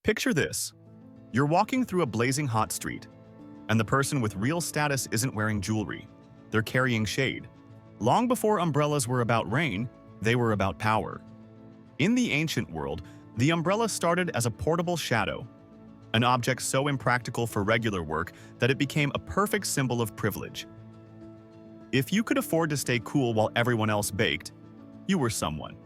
Picture this. You're walking through a blazing hot street, and the person with real status isn't wearing jewelry. They're carrying shade. Long before umbrellas were about rain, they were about power. In the ancient world, the umbrella started as a portable shadow, an object so impractical for regular work that it became a perfect symbol of privilege. If you could afford to stay cool while everyone else baked, you were someone.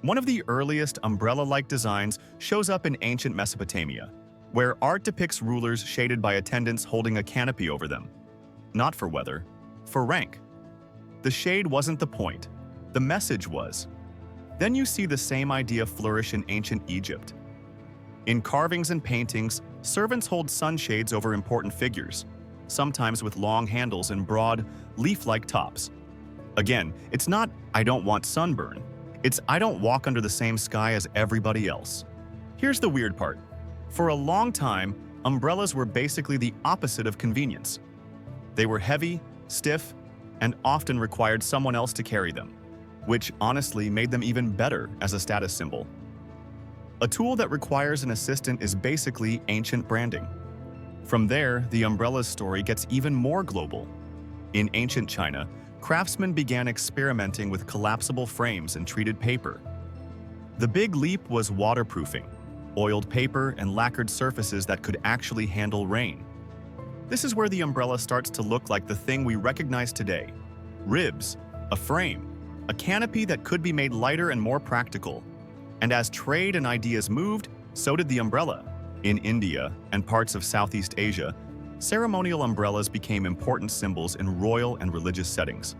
One of the earliest umbrella-like designs shows up in ancient Mesopotamia, where art depicts rulers shaded by attendants holding a canopy over them. Not for weather, for rank. The shade wasn't the point, the message was. Then you see the same idea flourish in ancient Egypt. In carvings and paintings, servants hold sunshades over important figures, sometimes with long handles and broad, leaf-like tops. Again, it's not, "I don't want sunburn." It's, "I don't walk under the same sky as everybody else." Here's the weird part. For a long time, umbrellas were basically the opposite of convenience. They were heavy, stiff, and often required someone else to carry them, which honestly made them even better as a status symbol. A tool that requires an assistant is basically ancient branding. From there, the umbrella's story gets even more global. In ancient China, craftsmen began experimenting with collapsible frames and treated paper. The big leap was waterproofing, oiled paper and lacquered surfaces that could actually handle rain. This is where the umbrella starts to look like the thing we recognize today: ribs, a frame, a canopy that could be made lighter and more practical. And as trade and ideas moved, so did the umbrella. In India and parts of Southeast Asia, ceremonial umbrellas became important symbols in royal and religious settings.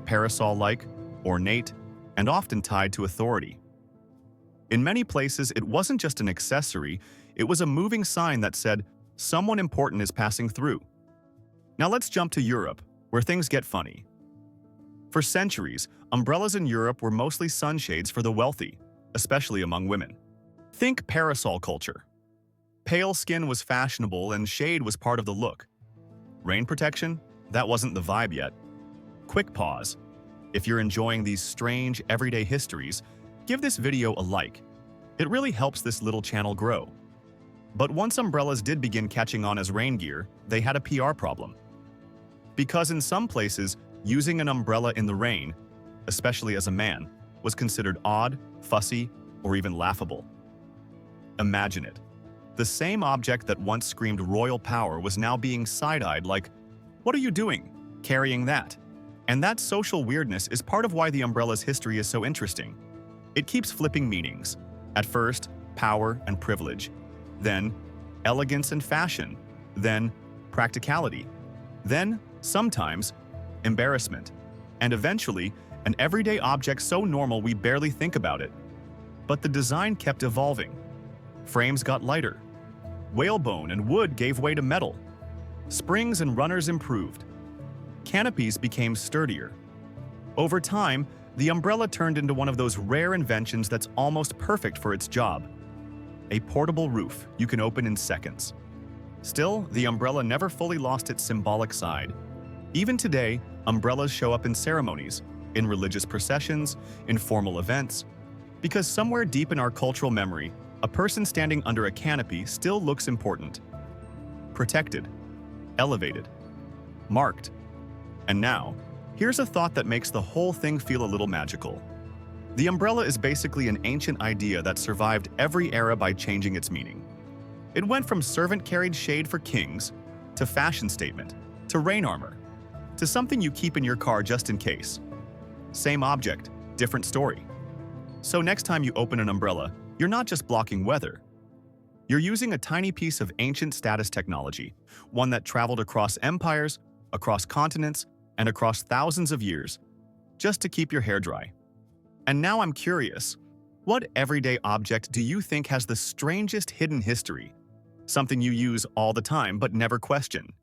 Parasol-like, ornate, and often tied to authority. In many places, it wasn't just an accessory, it was a moving sign that said, "Someone important is passing through." Now let's jump to Europe, where things get funny. For centuries, umbrellas in Europe were mostly sunshades for the wealthy, especially among women. Think parasol culture. Pale skin was fashionable and shade was part of the look. Rain protection? That wasn't the vibe yet. Quick pause. If you're enjoying these strange, everyday histories, give this video a like. It really helps this little channel grow. But once umbrellas did begin catching on as rain gear, they had a PR problem. Because in some places, using an umbrella in the rain, especially as a man, was considered odd, fussy, or even laughable. Imagine it. The same object that once screamed royal power was now being side-eyed like, "What are you doing, carrying that?" And that social weirdness is part of why the umbrella's history is so interesting. It keeps flipping meanings. At first, power and privilege. Then, elegance and fashion. Then, practicality. Then, sometimes, embarrassment. And eventually, an everyday object so normal we barely think about it. But the design kept evolving. Frames got lighter. Whalebone and wood gave way to metal. Springs and runners improved. Canopies became sturdier. Over time, the umbrella turned into one of those rare inventions that's almost perfect for its job. A portable roof you can open in seconds. Still, the umbrella never fully lost its symbolic side. Even today, umbrellas show up in ceremonies, in religious processions, in formal events, because somewhere deep in our cultural memory, a person standing under a canopy still looks important. Protected, elevated, marked. And now, here's a thought that makes the whole thing feel a little magical. The umbrella is basically an ancient idea that survived every era by changing its meaning. It went from servant-carried shade for kings, to fashion statement, to rain armor, to something you keep in your car just in case. Same object, different story. So next time you open an umbrella, you're not just blocking weather. You're using a tiny piece of ancient status technology, one that traveled across empires, across continents, and across thousands of years, just to keep your hair dry. And now I'm curious, what everyday object do you think has the strangest hidden history? Something you use all the time but never question?